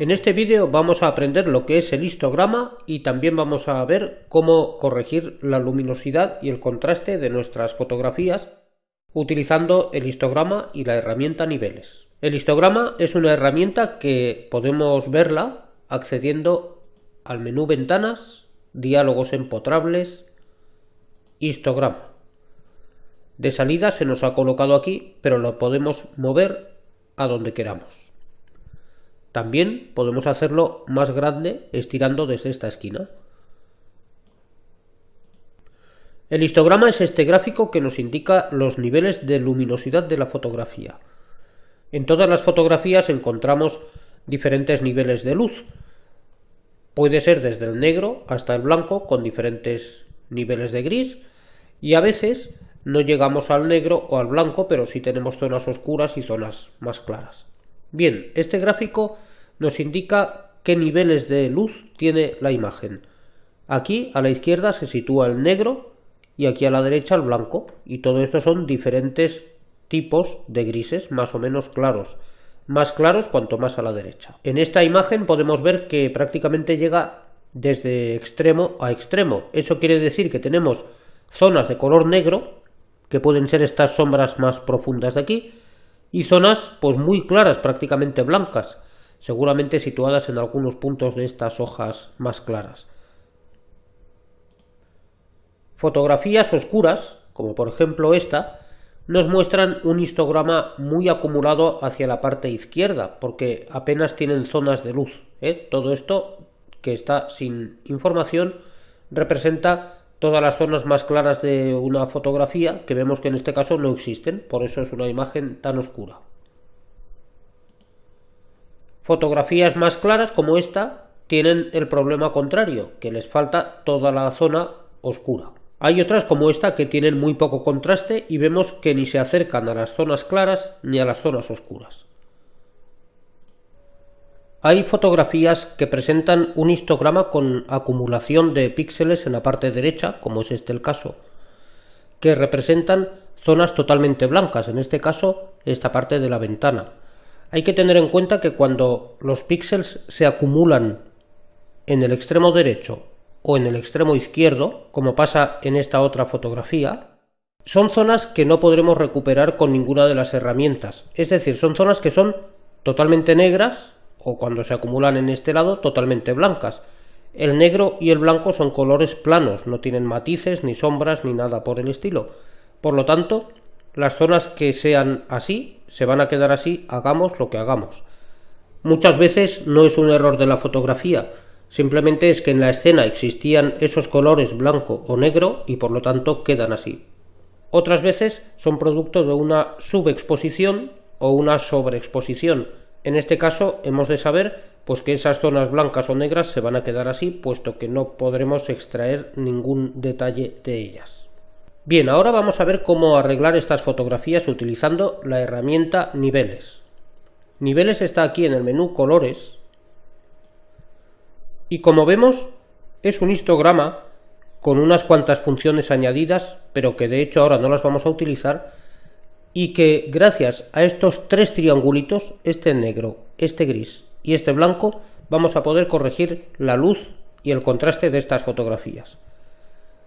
En este vídeo vamos a aprender lo que es el histograma y también vamos a ver cómo corregir la luminosidad y el contraste de nuestras fotografías utilizando el histograma y la herramienta niveles. El histograma es una herramienta que podemos verla accediendo al menú Ventanas, Diálogos empotrables, Histograma. De salida se nos ha colocado aquí, pero lo podemos mover a donde queramos. También podemos hacerlo más grande estirando desde esta esquina. El histograma es este gráfico que nos indica los niveles de luminosidad de la fotografía. En todas las fotografías encontramos diferentes niveles de luz. Puede ser desde el negro hasta el blanco con diferentes niveles de gris y a veces no llegamos al negro o al blanco, pero sí tenemos zonas oscuras y zonas más claras. Bien, este gráfico nos indica qué niveles de luz tiene la imagen. Aquí a la izquierda se sitúa el negro y aquí a la derecha el blanco, y todo esto son diferentes tipos de grises más o menos claros. Más claros cuanto más a la derecha. En esta imagen podemos ver que prácticamente llega desde extremo a extremo. Eso quiere decir que tenemos zonas de color negro, que pueden ser estas sombras más profundas de aquí, y zonas pues muy claras, prácticamente blancas, seguramente situadas en algunos puntos de estas hojas más claras. Fotografías oscuras, como por ejemplo esta, nos muestran un histograma muy acumulado hacia la parte izquierda, porque apenas tienen zonas de luz. Todo esto que está sin información representa todas las zonas más claras de una fotografía, que vemos que en este caso no existen, por eso es una imagen tan oscura. Fotografías más claras como esta tienen el problema contrario, que les falta toda la zona oscura. Hay otras como esta que tienen muy poco contraste y vemos que ni se acercan a las zonas claras ni a las zonas oscuras. Hay fotografías que presentan un histograma con acumulación de píxeles en la parte derecha, como es este el caso, que representan zonas totalmente blancas, en este caso esta parte de la ventana. Hay que tener en cuenta que cuando los píxeles se acumulan en el extremo derecho o en el extremo izquierdo, como pasa en esta otra fotografía, son zonas que no podremos recuperar con ninguna de las herramientas. Es decir, son zonas que son totalmente negras, o cuando se acumulan en este lado, totalmente blancas. El negro y el blanco son colores planos, no tienen matices, ni sombras, ni nada por el estilo. Por lo tanto, las zonas que sean así, se van a quedar así, hagamos lo que hagamos. Muchas veces no es un error de la fotografía, simplemente es que en la escena existían esos colores blanco o negro y por lo tanto quedan así. Otras veces son producto de una subexposición o una sobreexposición. En este caso hemos de saber pues que esas zonas blancas o negras se van a quedar así, puesto que no podremos extraer ningún detalle de ellas. Bien, ahora vamos a ver cómo arreglar estas fotografías utilizando la herramienta Niveles. Niveles está aquí en el menú Colores y como vemos es un histograma con unas cuantas funciones añadidas, pero que de hecho ahora no las vamos a utilizar, y que gracias a estos tres triangulitos, este negro, este gris y este blanco, vamos a poder corregir la luz y el contraste de estas fotografías.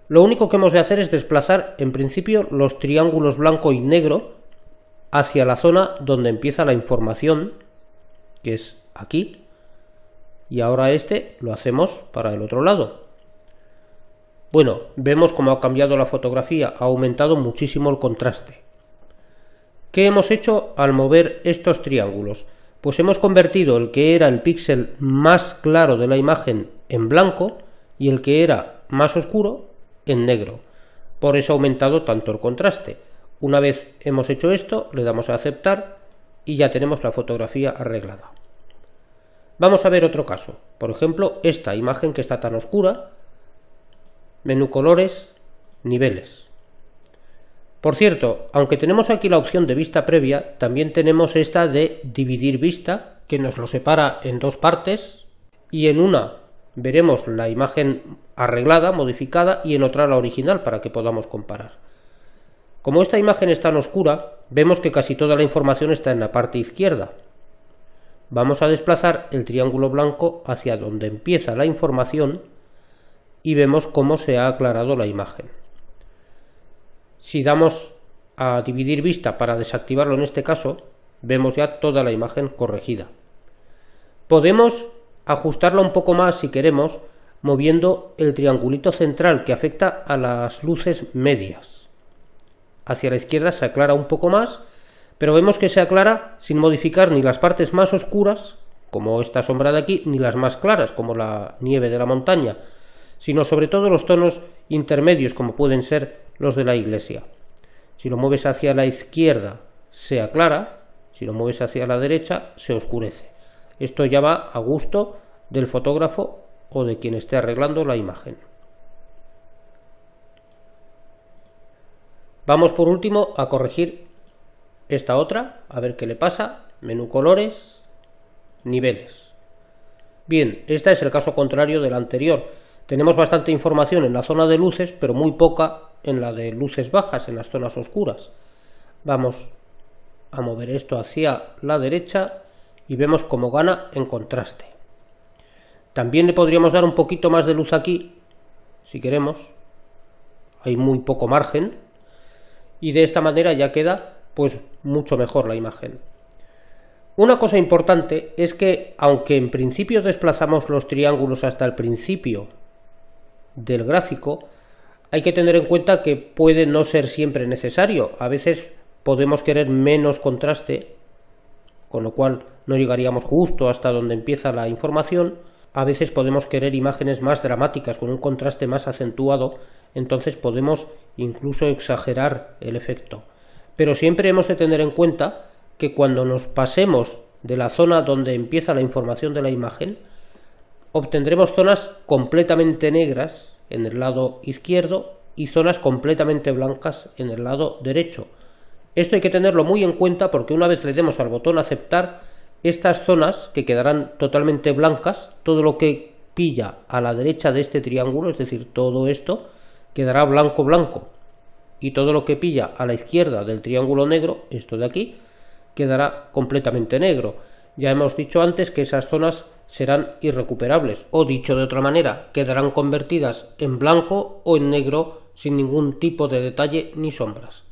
Lo único que hemos de hacer es desplazar en principio los triángulos blanco y negro hacia la zona donde empieza la información, que es aquí, y ahora este lo hacemos para el otro lado. Bueno, vemos cómo ha cambiado la fotografía, ha aumentado muchísimo el contraste. ¿Qué hemos hecho al mover estos triángulos? Pues hemos convertido el que era el píxel más claro de la imagen en blanco y el que era más oscuro en negro. Por eso ha aumentado tanto el contraste. Una vez hemos hecho esto, le damos a aceptar y ya tenemos la fotografía arreglada. Vamos a ver otro caso. Por ejemplo, esta imagen que está tan oscura. Menú Colores, Niveles. Por cierto, aunque tenemos aquí la opción de vista previa, también tenemos esta de dividir vista, que nos lo separa en dos partes, y en una veremos la imagen arreglada, modificada, y en otra la original para que podamos comparar. Como esta imagen es tan oscura, vemos que casi toda la información está en la parte izquierda. vamos a desplazar el triángulo blanco hacia donde empieza la información y vemos cómo se ha aclarado la imagen. Si damos a dividir vista para desactivarlo en este caso, vemos ya toda la imagen corregida. Podemos ajustarla un poco más si queremos, moviendo el triangulito central que afecta a las luces medias. Hacia la izquierda se aclara un poco más, pero vemos que se aclara sin modificar ni las partes más oscuras, como esta sombra de aquí, ni las más claras, como la nieve de la montaña, sino sobre todo los tonos intermedios, como pueden ser los de la iglesia. Si lo mueves hacia la izquierda se aclara, si lo mueves hacia la derecha se oscurece. Esto ya va a gusto del fotógrafo o de quien esté arreglando la imagen. Vamos por último a corregir esta otra, a ver qué le pasa. Menú colores, niveles. Bien, este es el caso contrario del anterior. Tenemos bastante información en la zona de luces, pero muy poca en la de luces bajas, en las zonas oscuras. Vamos a mover esto hacia la derecha y vemos cómo gana en contraste. También le podríamos dar un poquito más de luz aquí, si queremos. Hay muy poco margen y de esta manera ya queda pues mucho mejor la imagen. Una cosa importante es que, aunque en principio desplazamos los triángulos hasta el principio del gráfico, hay que tener en cuenta que puede no ser siempre necesario. A veces podemos querer menos contraste, con lo cual no llegaríamos justo hasta donde empieza la información. A veces podemos querer imágenes más dramáticas, con un contraste más acentuado, entonces podemos incluso exagerar el efecto. Pero siempre hemos de tener en cuenta que cuando nos pasemos de la zona donde empieza la información de la imagen, obtendremos zonas completamente negras en el lado izquierdo y zonas completamente blancas en el lado derecho. Esto hay que tenerlo muy en cuenta porque una vez le demos al botón aceptar, estas zonas que quedarán totalmente blancas, todo lo que pilla a la derecha de este triángulo, es decir, todo esto, quedará blanco blanco. Y todo lo que pilla a la izquierda del triángulo negro, esto de aquí, quedará completamente negro. Ya hemos dicho antes que esas zonas serán irrecuperables, o dicho de otra manera, quedarán convertidas en blanco o en negro sin ningún tipo de detalle ni sombras.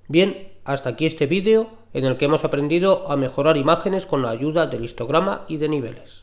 Bien, hasta aquí este vídeo en el que hemos aprendido a mejorar imágenes con la ayuda del histograma y de niveles.